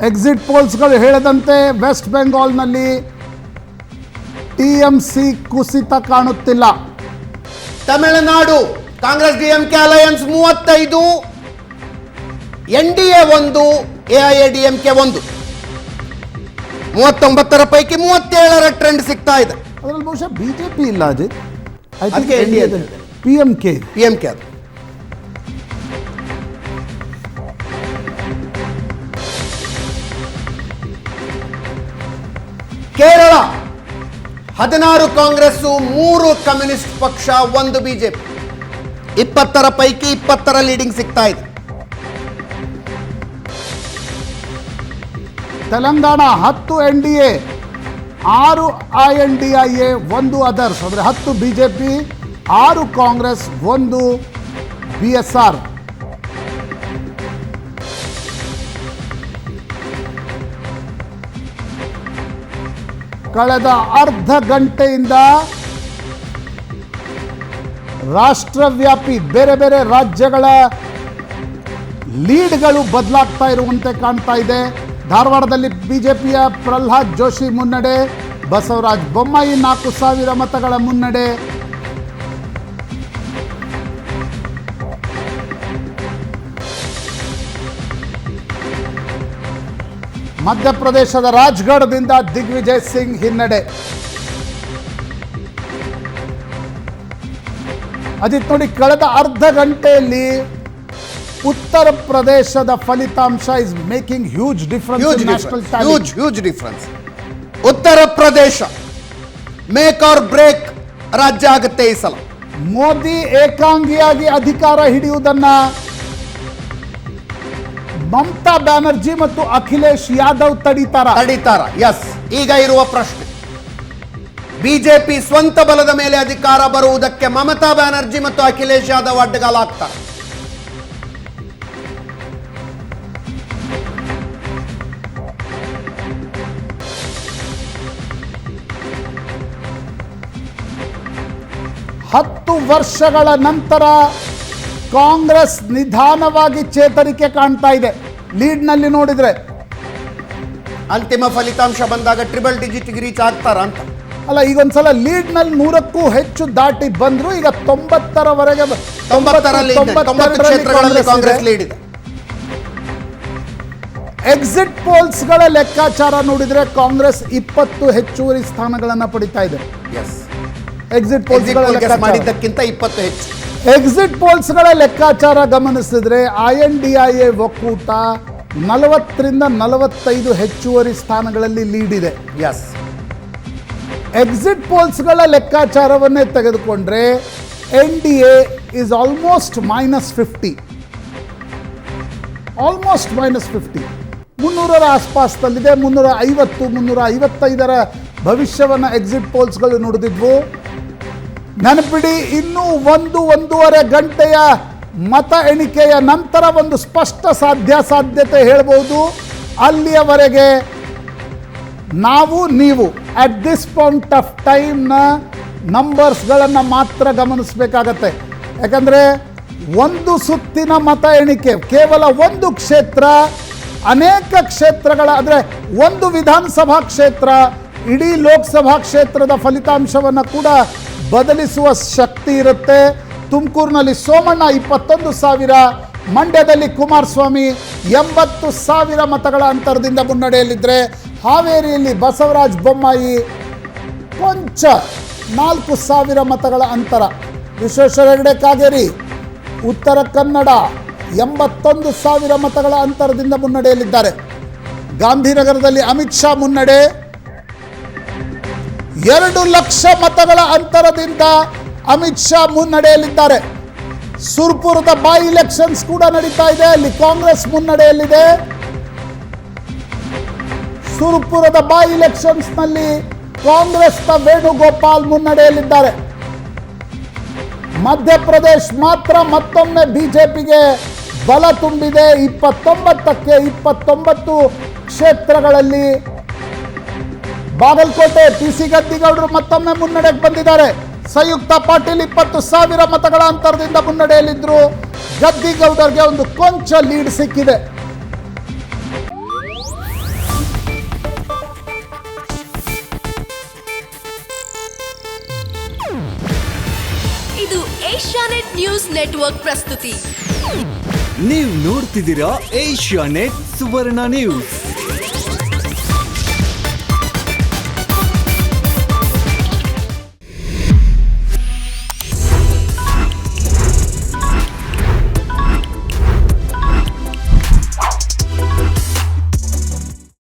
Exit ಪೋಲ್ಸ್ಗಳು ಹೇಳದಂತೆ West ಬೆಂಗಾಲ್ನಲ್ಲಿ TMC ಕುಸಿತ ಕಾಣುತ್ತಿಲ್ಲ. Tamil Nadu Congress DMK alliance 35, NDA 1, AIADMK 1. 39 ಪೈಕಿ 37ರ ಟ್ರೆಂಡ್ ಸಿಗ್ತಾ ಇದೆ. ಅದರಲ್ಲಿ ಬಹುಶಃ ಬಿಜೆಪಿ ಇಲ್ಲ ಅಜಿತ್. ಅದಕ್ಕೆ ಎನ್ಡಿಎ ಪಿಎಂಕೆ ಅದು. ಕೇರಳ 16 ಕಾಂಗ್ರೆಸ್, 3 ಕಮ್ಯುನಿಸ್ಟ್ ಪಕ್ಷ, 1 ಬಿಜೆಪಿ. 20ರ ಪೈಕಿ 20ರ ಲೀಡಿಂಗ್ ಸಿಗ್ತಾ ಇದೆ. Telangana 10 NDA, 6 INDIA, 1 others. ಅಂದರೆ 10 ಬಿಜೆಪಿ, 6 ಕಾಂಗ್ರೆಸ್, 1 BSR. ಕಳೆದ ಅರ್ಧ ಗಂಟೆಯಿಂದ ರಾಷ್ಟ್ರವ್ಯಾಪಿ ಬೇರೆ ಬೇರೆ ರಾಜ್ಯಗಳ ಲೀಡ್ಗಳು ಬದಲಾಗ್ತಾ ಇರುವಂತೆ ಕಾಣ್ತಾ ಇದೆ. ಧಾರವಾಡದಲ್ಲಿ ಬಿಜೆಪಿಯ ಪ್ರಹ್ಲಾದ್ ಜೋಶಿ ಮುನ್ನಡೆ, ಬಸವರಾಜ ಬೊಮ್ಮಾಯಿ 4,000 ಮತಗಳ ಮುನ್ನಡೆ. ಮಧ್ಯಪ್ರದೇಶದ ರಾಜ್ಗಢದಿಂದ ದಿಗ್ವಿಜಯ್ ಸಿಂಗ್ ಹಿನ್ನಡೆ. ಅಜಿತ್ ನೋಡಿ, ಕಳೆದ ಅರ್ಧ ಗಂಟೆಯಲ್ಲಿ ಉತ್ತರ ಪ್ರದೇಶದ ಫಲಿತಾಂಶ is making huge difference. Huge difference. Uttar Pradesh make or break ರಾಜ್ಯ ಆಗುತ್ತೆ ಈ ಸಲ. ಮೋದಿ ಏಕಾಂಗಿಯಾಗಿ ಅಧಿಕಾರ ಹಿಡಿಯುವುದನ್ನ ಮಮತಾ ಬ್ಯಾನರ್ಜಿ ಮತ್ತು ಅಖಿಲೇಶ್ ಯಾದವ್ ತಡೀತಾರ? ಎಸ್. ಈಗ ಇರುವ ಪ್ರಶ್ನೆ, ಬಿಜೆಪಿ ಸ್ವಂತ ಬಲದ ಮೇಲೆ ಅಧಿಕಾರ ಬರುವುದಕ್ಕೆ ಮಮತಾ ಬ್ಯಾನರ್ಜಿ ಮತ್ತು ಅಖಿಲೇಶ್ ಯಾದವ್ ಅಡ್ಡಗಾಲ ಆಗ್ತಾರೆ. ಹತ್ತು ವರ್ಷಗಳ ನಂತರ ಕಾಂಗ್ರೆಸ್ ನಿಧಾನವಾಗಿ ಚೇತರಿಕೆ ಕಾಣ್ತಾ ಇದೆ. ಲೀಡ್ನಲ್ಲಿ ನೋಡಿದ್ರೆ ಅಂತಿಮ ಫಲಿತಾಂಶ ಬಂದಾಗ ಟ್ರಿಬಲ್ ಡಿಜಿಟ್ಗೆ ರೀಚ್ ಆಗ್ತಾರ ಅಂತ ಅಲ್ಲ. ಈಗೊಂದ್ಸಲ ಲೀಡ್ನಲ್ಲಿ 100ಕ್ಕೂ ಹೆಚ್ಚು ದಾಟಿ ಬಂದ್ರು. ಈಗ 90ರವರೆಗೆ 90 ಕ್ಷೇತ್ರಗಳಲ್ಲಿ ಕಾಂಗ್ರೆಸ್ ಲೀಡ್ ಇದೆ. ಎಕ್ಸಿಟ್ ಪೋಲ್ಸ್ಗಳ ಲೆಕ್ಕಾಚಾರ ನೋಡಿದ್ರೆ ಕಾಂಗ್ರೆಸ್ 20 ಹೆಚ್ಚುವರಿ ಸ್ಥಾನಗಳನ್ನು ಪಡಿತಾ ಇದೆ. ಎಕ್ಸಿಟ್ ಪೋಲ್ಸ್ ಮಾಡಿದ್ದಕ್ಕಿಂತ 20 ಹೆಚ್ಚು. ಎಕ್ಸಿಟ್ ಪೋಲ್ಸ್ಗಳ ಲೆಕ್ಕಾಚಾರ ಗಮನಿಸಿದ್ರೆ INDIA ಒಕ್ಕೂಟ 40ರಿಂದ 45 ಹೆಚ್ಚುವರಿ ಸ್ಥಾನಗಳಲ್ಲಿ ಲೀಡ್ ಇದೆ. ಎಕ್ಸಿಟ್ ಪೋಲ್ಸ್ಗಳ ಲೆಕ್ಕಾಚಾರವನ್ನೇ ತೆಗೆದುಕೊಂಡ್ರೆ NDA ಇಸ್ ಆಲ್ಮೋಸ್ಟ್ -50. 300ರ ಆಸ್ಪಾಸ್ನಲ್ಲಿದೆ. 350, 355ರ ಭವಿಷ್ಯವನ್ನು ಎಕ್ಸಿಟ್ ಪೋಲ್ಸ್ಗಳು ನುಡಿದಿದ್ವು. ನೆನಪಿಡಿ, ಇನ್ನೂ 1-1.5 ಗಂಟೆಯ ಮತ ಎಣಿಕೆಯ ನಂತರ ಒಂದು ಸ್ಪಷ್ಟ ಸಾಧ್ಯತೆ ಹೇಳ್ಬೋದು. ಅಲ್ಲಿಯವರೆಗೆ ನೀವು ಅಟ್ ದಿಸ್ ಪಾಯಿಂಟ್ ಆಫ್ ಟೈಮ್ನ ನಂಬರ್ಸ್ಗಳನ್ನು ಮಾತ್ರ ಗಮನಿಸಬೇಕಾಗತ್ತೆ. ಯಾಕಂದರೆ ಒಂದು ಸುತ್ತಿನ ಮತ ಎಣಿಕೆ ಕೇವಲ ಒಂದು ಕ್ಷೇತ್ರ, ಅನೇಕ ಕ್ಷೇತ್ರಗಳ ಅಂದರೆ ಒಂದು ವಿಧಾನಸಭಾ ಕ್ಷೇತ್ರ ಇಡೀ ಲೋಕಸಭಾ ಕ್ಷೇತ್ರದ ಫಲಿತಾಂಶವನ್ನು ಕೂಡ ಬದಲಿಸುವ ಶಕ್ತಿ ಇರುತ್ತೆ. ತುಮಕೂರಿನಲ್ಲಿ ಸೋಮಣ್ಣ 21,000, ಮಂಡ್ಯದಲ್ಲಿ ಕುಮಾರಸ್ವಾಮಿ 80,000 ಮತಗಳ ಅಂತರದಿಂದ ಮುನ್ನಡೆಯಲ್ಲಿದ್ದರೆ, ಹಾವೇರಿಯಲ್ಲಿ ಬಸವರಾಜ ಬೊಮ್ಮಾಯಿ ಕೊಂಚ 4,000 ಮತಗಳ ಅಂತರ. ವಿಶ್ವೇಶ್ವರ ಹೆಗಡೆ ಕಾಗೇರಿ ಉತ್ತರ ಕನ್ನಡ 81,000 ಮತಗಳ ಅಂತರದಿಂದ ಮುನ್ನಡೆಯಲ್ಲಿದ್ದಾರೆ. ಗಾಂಧಿನಗರದಲ್ಲಿ ಅಮಿತ್ ಶಾ ಮುನ್ನಡೆ, 2 ಲಕ್ಷ ಮತಗಳ ಅಂತರದಿಂದ ಅಮಿತ್ ಶಾ ಮುನ್ನಡೆಯಲ್ಲಿದ್ದಾರೆ. ಸುರ್ಪುರದ ಬೈ ಎಲೆಕ್ಷನ್ಸ್ ಕೂಡ ನಡೀತಾ ಇದೆ. ಅಲ್ಲಿ ಕಾಂಗ್ರೆಸ್ ಮುನ್ನಡೆಯಲ್ಲಿದೆ. ಸುರ್ಪುರದ ಬೈ ಎಲೆಕ್ಷನ್ಸ್ನಲ್ಲಿ ಕಾಂಗ್ರೆಸ್ನ ವೇಣುಗೋಪಾಲ್ ಮುನ್ನಡೆಯಲ್ಲಿದ್ದಾರೆ. ಮಧ್ಯಪ್ರದೇಶ್ ಮಾತ್ರ ಮತ್ತೊಮ್ಮೆ ಬಿಜೆಪಿಗೆ ಬಲ ತುಂಬಿದೆ. 29ಕ್ಕೆ 29 ಕ್ಷೇತ್ರಗಳಲ್ಲಿ ಬಾಗಲಕೋಟೆ PC ಗದ್ದಿಗೌಡರು ಮತ್ತೊಮ್ಮೆ ಮುನ್ನಡೆಗೆ ಬಂದಿದ್ದಾರೆ. ಸಂಯುಕ್ತ ಪಾಟೀಲ್ 20,000 ಮತಗಳ ಅಂತರದಿಂದ ಮುನ್ನಡೆಯಲ್ಲಿದ್ದರು. ಗದ್ದಿಗೌಡರಿಗೆ ಒಂದು ಕೊಂಚ ಲೀಡ್ ಸಿಕ್ಕಿದೆ. ಇದು ಏಷ್ಯಾನೆಟ್ ನ್ಯೂಸ್ ನೆಟ್ವರ್ಕ್ ಪ್ರಸ್ತುತಿ. ನೀವು ನೋಡ್ತಿದ್ದೀರಾ ಏಷ್ಯಾನೆಟ್ ಸುವರ್ಣ ನ್ಯೂಸ್.